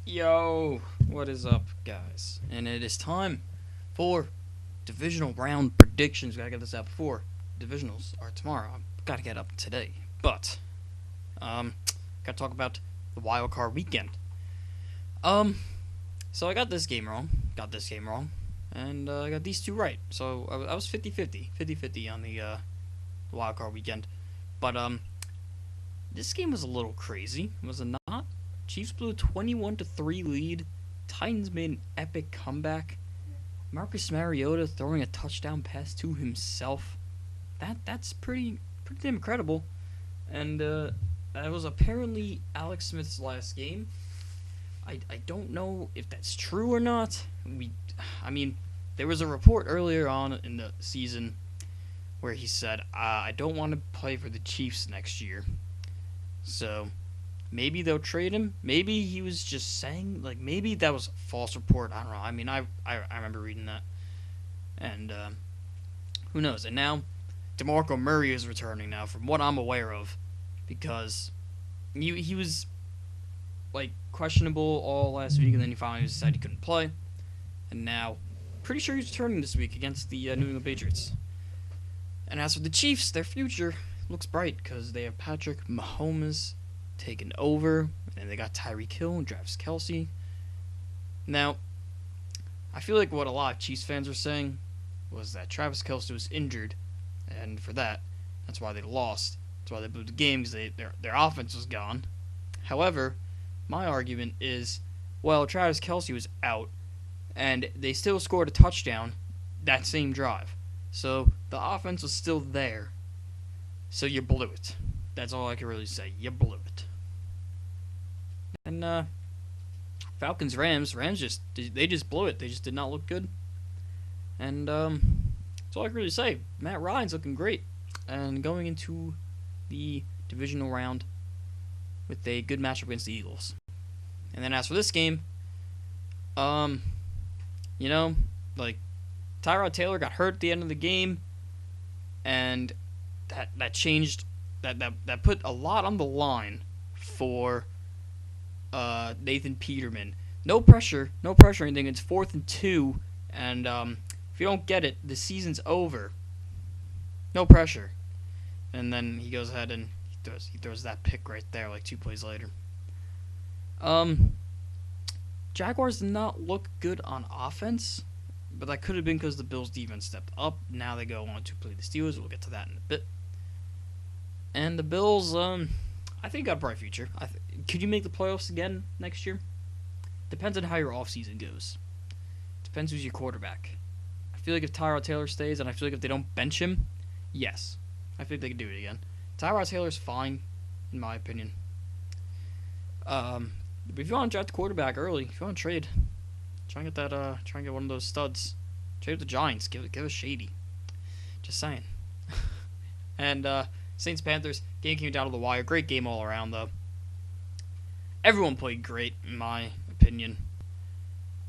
Yo, what is up, guys? And it is time for divisional round predictions. Gotta get this out before divisionals are tomorrow. I've gotta get up today, but gotta talk about the wild card weekend. Um, so I got this game wrong, and I got these two right. So I was 50-50 on the wild card weekend. But this game was a little crazy, was it not? Chiefs blew a 21-3 lead. Titans made an epic comeback. Marcus Mariota throwing a touchdown pass to himself. That's pretty damn incredible. And that was apparently Alex Smith's last game. I don't know if that's true or not. I mean, there was a report earlier on in the season where he said, I don't want to play for the Chiefs next year. So maybe they'll trade him. Maybe he was just saying, like, maybe that was a false report. I don't know. I mean, I remember reading that. And who knows? And now DeMarco Murray is returning now, from what I'm aware of, because he was like questionable all last week, and then he finally decided he couldn't play. And now, pretty sure he's returning this week against the New England Patriots. And as for the Chiefs, their future looks bright because they have Patrick Mahomes taken over, and they got Tyreek Hill and Travis Kelce. Now, I feel like what a lot of Chiefs fans were saying was that Travis Kelce was injured, and for that's why they lost. That's why they blew the game, because their offense was gone. However, my argument is, well, Travis Kelce was out, and they still scored a touchdown that same drive. So the offense was still there. So you blew it. That's all I can really say. You blew it. And Falcons Rams just blew it. They just did not look good. And that's all I can really say. Matt Ryan's looking great, and going into the divisional round with a good matchup against the Eagles. And then as for this game, like Tyrod Taylor got hurt at the end of the game, and that changed that put a lot on the line for Nathan Peterman. No pressure or anything. It's 4th and 2, and if you don't get it, the season's over. No pressure. And then he goes ahead and he throws that pick right there, like 2 plays later. Jaguars did not look good on offense, but that could have been because the Bills' defense stepped up. Now they go on to play the Steelers. We'll get to that in a bit. And the Bills, I think, got a bright future. Could you make the playoffs again next year? Depends on how your offseason goes. Depends who's your quarterback. I feel like if Tyrod Taylor stays, and I feel like if they don't bench him, yes, I think they can do it again. Tyrod Taylor's fine, in my opinion. But if you want to draft a quarterback early, if you want to trade, try and get one of those studs. Trade with the Giants. Give it shady. Just saying. And Saints Panthers game came down to the wire. Great game all around, though. Everyone played great, in my opinion.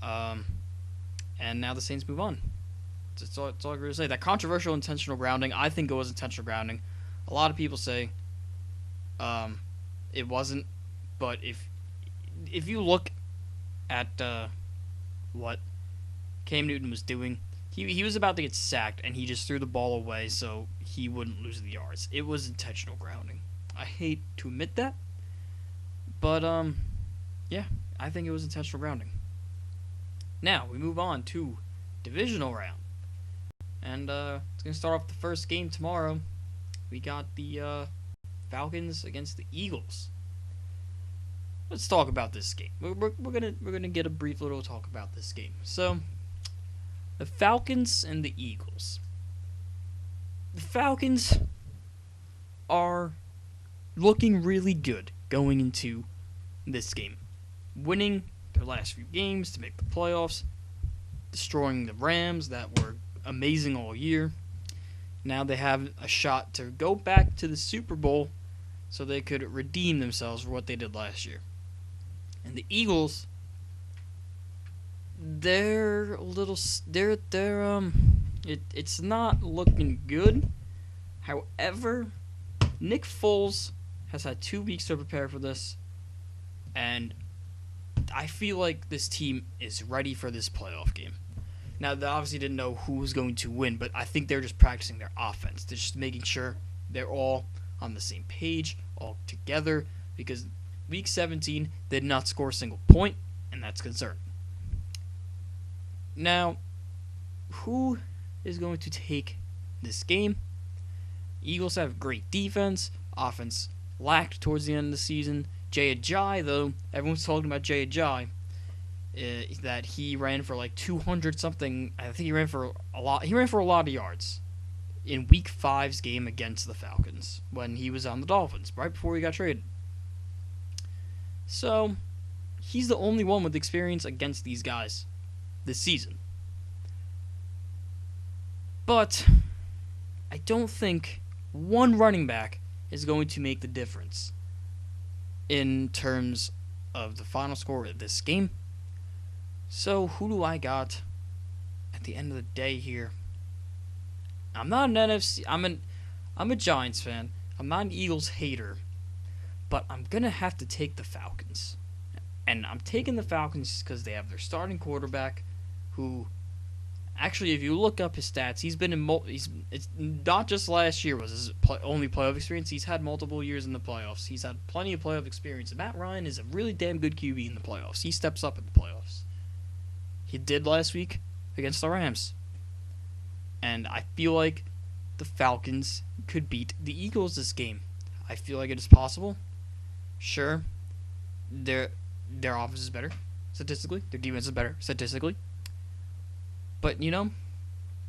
And now the Saints move on. That's all I'm going to say. That controversial intentional grounding, I think it was intentional grounding. A lot of people say it wasn't, but if you look at what Cam Newton was doing, he was about to get sacked, and he just threw the ball away so he wouldn't lose the yards. It was intentional grounding. I hate to admit that, but yeah, I think it was intentional grounding. Now we move on to divisional round, and it's gonna start off the first game tomorrow. We got the Falcons against the Eagles. Let's talk about this game. We're gonna get a brief little talk about this game. So, the Falcons and the Eagles. The Falcons are looking really good going into this game, winning their last few games to make the playoffs, destroying the Rams that were amazing all year. Now they have a shot to go back to the Super Bowl so they could redeem themselves for what they did last year. And the Eagles, it's not looking good. However, Nick Foles has had 2 weeks to prepare for this, and I feel like this team is ready for this playoff game. Now, they obviously didn't know who was going to win, but I think they're just practicing their offense. They're just making sure they're all on the same page, all together, because Week 17 did not score a single point, and that's concerning. Now, who is going to take this game? Eagles have great defense. Offense lacked towards the end of the season. Jay Ajayi, though, everyone's talking about Jay Ajayi, that he ran for like 200 something. I think he ran for a lot. He ran for a lot of yards in Week 5's game against the Falcons when he was on the Dolphins, right before he got traded. So, he's the only one with experience against these guys this season. But I don't think one running back is going to make the difference in terms of the final score of this game. So, who do I got at the end of the day here? I'm not an NFC. I'm a Giants fan. I'm not an Eagles hater. But I'm going to have to take the Falcons. And I'm taking the Falcons because they have their starting quarterback who, actually, if you look up his stats, he's been in it's not just last year was his only playoff experience. He's had multiple years in the playoffs. He's had plenty of playoff experience. Matt Ryan is a really damn good QB in the playoffs. He steps up in the playoffs. He did last week against the Rams. And I feel like the Falcons could beat the Eagles this game. I feel like it is possible. Sure, their offense is better statistically. Their defense is better statistically. But,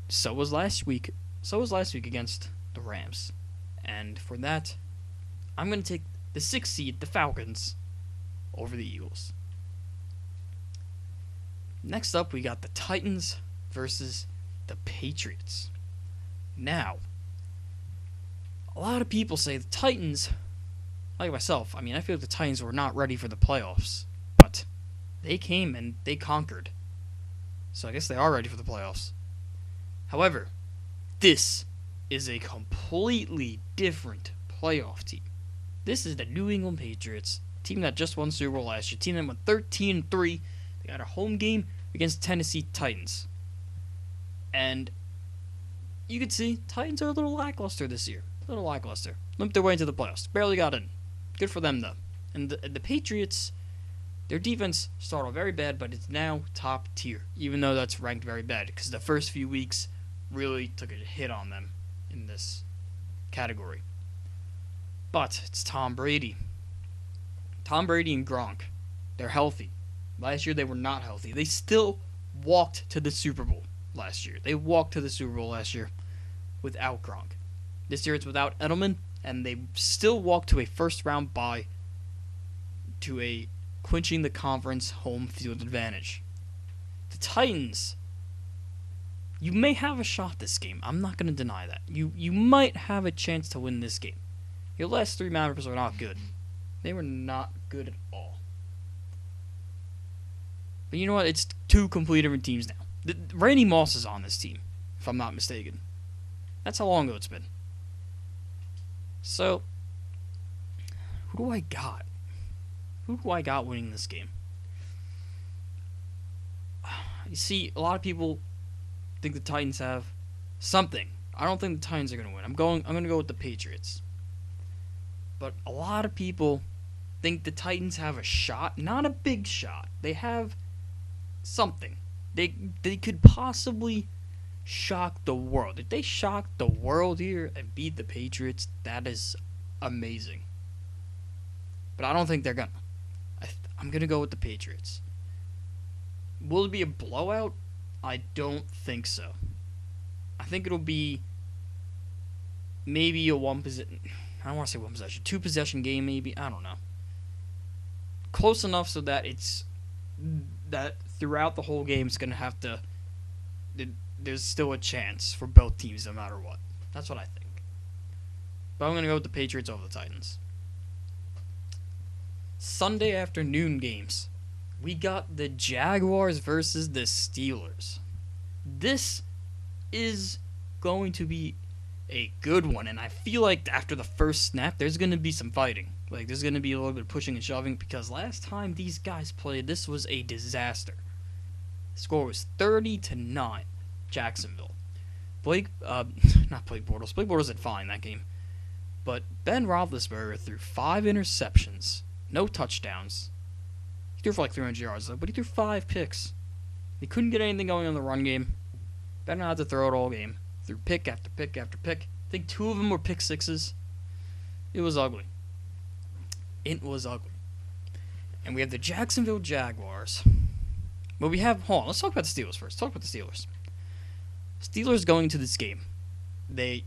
so was last week. So was last week against the Rams. And for that, I'm going to take the 6th seed, the Falcons, over the Eagles. Next up, we got the Titans versus the Patriots. Now, a lot of people say the Titans, like myself, I feel like the Titans were not ready for the playoffs. But they came and they conquered. So I guess they are ready for the playoffs. However, this is a completely different playoff team. This is the New England Patriots, team that just won Super Bowl last year, team that went 13-3. They got a home game against Tennessee Titans. And you can see Titans are a little lackluster this year. A little lackluster. Limped their way into the playoffs. Barely got in. Good for them, though. And the Patriots, their defense started off very bad, but it's now top tier, even though that's ranked very bad, because the first few weeks really took a hit on them in this category. But it's Tom Brady. Tom Brady and Gronk, they're healthy. Last year they were not healthy. They still walked to the Super Bowl last year. They walked to the Super Bowl last year without Gronk. This year it's without Edelman, and they still walked to a first-round bye to a clinching the conference home field advantage. The Titans, you may have a shot this game. I'm not going to deny that. You might have a chance to win this game. Your last 3 matchups were not good. They were not good at all. But you know what? It's 2 completely different teams now. Randy Moss is on this team, if I'm not mistaken. That's how long ago it's been. So, who do I got? Who do I got winning this game? You see, a lot of people think the Titans have something. I don't think the Titans are going to win. I'm going to go with the Patriots. But a lot of people think the Titans have a shot, not a big shot. They have something. They could possibly shock the world. If they shock the world here and beat the Patriots, that is amazing. But I don't think they're gonna. I'm gonna go with the Patriots. Will it be a blowout? I don't think so. I think it'll be maybe a I don't want to say 1 possession, 2 possession game maybe. I don't know. Close enough so that it's that throughout the whole game it's gonna have to. There's still a chance for both teams no matter what. That's what I think. But I'm gonna go with the Patriots over the Titans. Sunday afternoon games. We got the Jaguars versus the Steelers. This is going to be a good one, and I feel like after the first snap, there's going to be some fighting. Like, there's going to be a little bit of pushing and shoving because last time these guys played, this was a disaster. The score was 30-9, Jacksonville. Not Blake Bortles. Blake Bortles did fine that game. But Ben Roethlisberger threw 5 interceptions, no touchdowns. He threw for like 300 yards, though, but he threw 5 picks. He couldn't get anything going on the run game. Ben had to throw it all game. Threw pick after pick after pick. I think 2 of them were pick sixes. It was ugly. It was ugly. And we have the Jacksonville Jaguars. But we have... Hold on, let's talk about the Steelers first. Talk about the Steelers. Steelers going to this game. They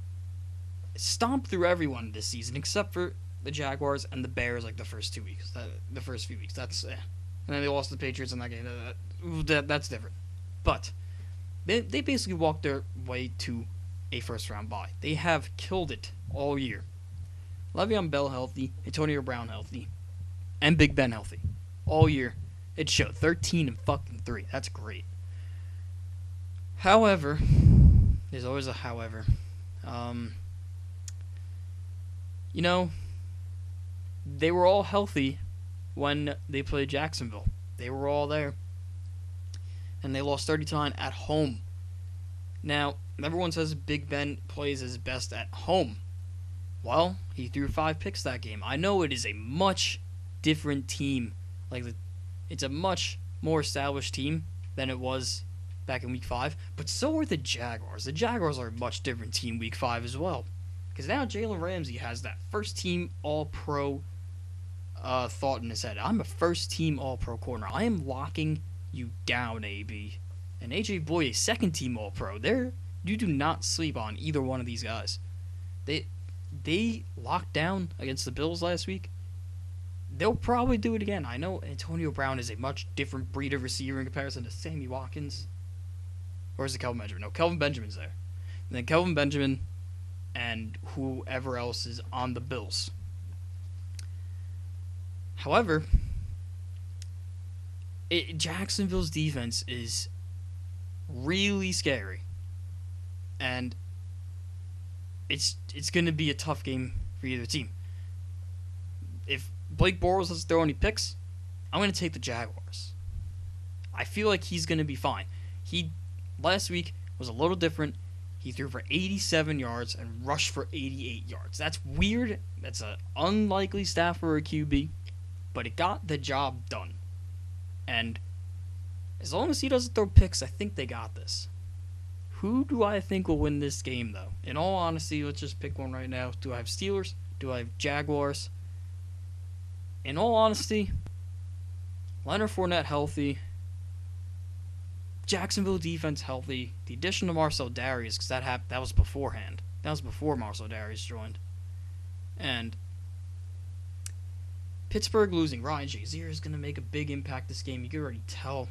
stomped through everyone this season except for the Jaguars and the Bears like the first 2 weeks. The first few weeks. That's... And then they lost to the Patriots in that game. That's different. But they basically walked their way to a first-round bye. They have killed it all year. Le'Veon Bell healthy, Antonio Brown healthy, and Big Ben healthy. All year. It showed 13-3. That's great. However, there's always a however. They were all healthy when they played Jacksonville. They were all there. And they lost 30-9 at home. Now, everyone says Big Ben plays his best at home. Well, he threw 5 picks that game. I know it is a much different team. It's a much more established team than it was back in Week 5. But so are the Jaguars. The Jaguars are a much different team Week 5 as well. Because now Jalen Ramsey has that first-team All-Pro thought in his head. I'm a first-team All-Pro corner. I am locking you down, AB. And A.J. Boye, a second-team All-Pro. You do not sleep on either one of these guys. They locked down against the Bills last week. They'll probably do it again. I know Antonio Brown is a much different breed of receiver in comparison to Sammy Watkins. Or is it Kelvin Benjamin? No, Kelvin Benjamin's there. And then Kelvin Benjamin and whoever else is on the Bills. However, Jacksonville's defense is really scary. And it's going to be a tough game for either team. If Blake Bortles doesn't throw any picks, I'm going to take the Jaguars. I feel like he's going to be fine. Last week was a little different. He threw for 87 yards and rushed for 88 yards. That's weird. That's an unlikely stat for a QB. But it got the job done. And as long as he doesn't throw picks, I think they got this. Who do I think will win this game, though? In all honesty, let's just pick one right now. Do I have Steelers? Do I have Jaguars? In all honesty, Leonard Fournette healthy. Jacksonville defense healthy. The addition of Marcel Darius, because that was beforehand. That was before Marcel Darius joined. And Pittsburgh losing. Ryan Shazier is going to make a big impact this game. You can already tell.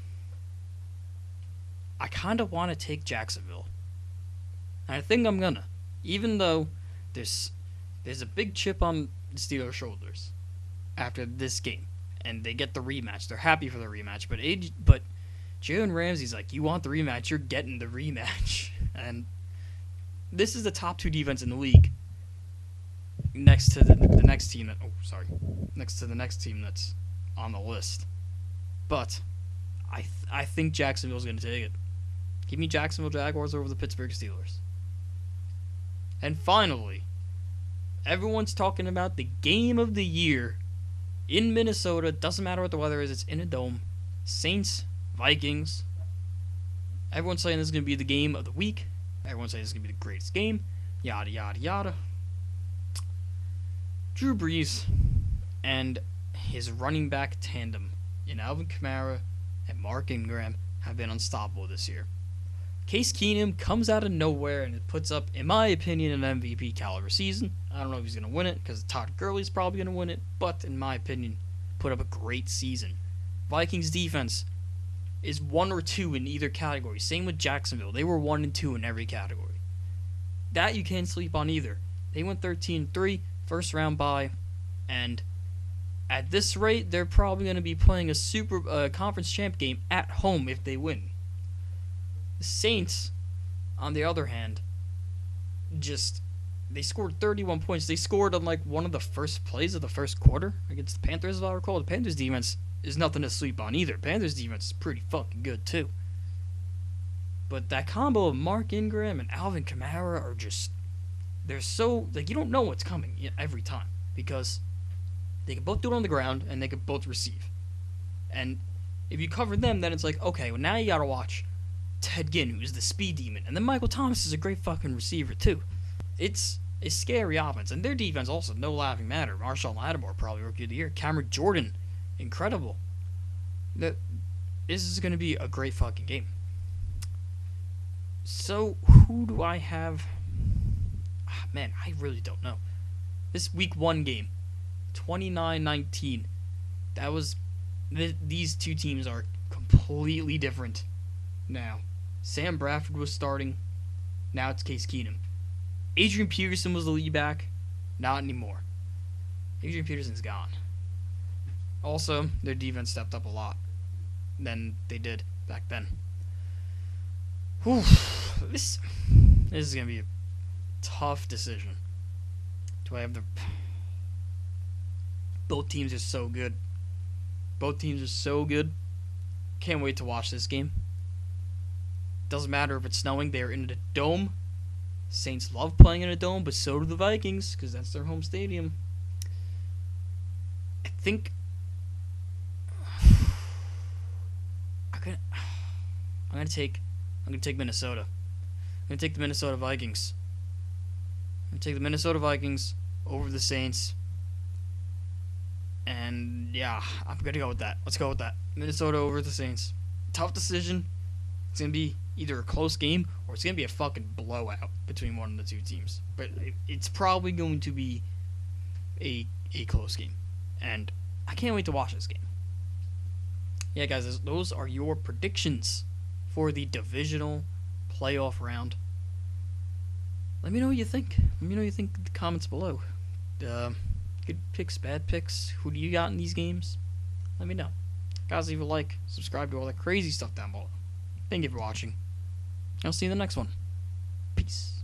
I kind of want to take Jacksonville. And I think I'm going to. Even though there's a big chip on the Steelers' shoulders after this game. And they get the rematch. They're happy for the rematch. But Jalen Ramsey's like, you want the rematch, you're getting the rematch. And this is the top 2 defense in the league. Next to the next team next to the next team that's on the list. But I think Jacksonville's going to take it. Give me Jacksonville Jaguars over the Pittsburgh Steelers. And finally, everyone's talking about the game of the year in Minnesota. Doesn't matter what the weather is, it's in a dome. Saints, Vikings. Everyone's saying this is going to be the game of the week. Everyone's saying this is going to be the greatest game. Yada, yada, yada. Drew Brees and his running back tandem in Alvin Kamara and Mark Ingram have been unstoppable this year. Case Keenum comes out of nowhere and it puts up, in my opinion, an MVP caliber season. I don't know if he's going to win it because Todd Gurley's probably going to win it, but in my opinion, put up a great season. Vikings defense is 1 or 2 in either category. Same with Jacksonville. They were 1 and 2 in every category. That you can't sleep on either. They went 13-3, first round bye, and at this rate, they're probably going to be playing a conference champ game at home if they win. The Saints, on the other hand, They scored 31 points. They scored on like one of the first plays of the first quarter against the Panthers, if I recall. The Panthers defense is nothing to sleep on either. Panthers defense is pretty fucking good too. But that combo of Mark Ingram and Alvin Kamara are just, they're so, like, you don't know what's coming every time because they can both do it on the ground and they can both receive. And if you cover them, then it's like, okay, well, now you gotta watch Ted Ginn, who's the speed demon, and then Michael Thomas is a great fucking receiver too. It's a scary offense, and their defense also no laughing matter. Marshawn Lattimore probably rookie of the year. Cameron Jordan, incredible. This is gonna be a great fucking game. So who do I have? Man, I really don't know. This week 1 game, 29-19. That was. These two teams are completely different now. Sam Bradford was starting. Now it's Case Keenum. Adrian Peterson was the lead back. Not anymore. Adrian Peterson's gone. Also, their defense stepped up a lot than they did back then. Whew. This is going to be a tough decision. Do I have the... Both teams are so good. Both teams are so good. Can't wait to watch this game. Doesn't matter if it's snowing. They're in a dome. Saints love playing in a dome, but so do the Vikings because that's their home stadium. I think I'm gonna take Minnesota. I'm gonna take the Minnesota Vikings. I'm gonna take the Minnesota Vikings over the Saints. And yeah, I'm gonna go with that. Let's go with that. Minnesota over the Saints. Tough decision. It's gonna be either a close game or it's gonna be a fucking blowout between one of the two teams. But it's probably going to be a close game, and I can't wait to watch this game. Yeah, guys, those are your predictions for the divisional playoff round. Let me know what you think. Let me know what you think in the comments below. Good picks, bad picks. Who do you got in these games? Let me know. Guys, leave a like, subscribe to all that crazy stuff down below. Thank you for watching. I'll see you in the next one. Peace.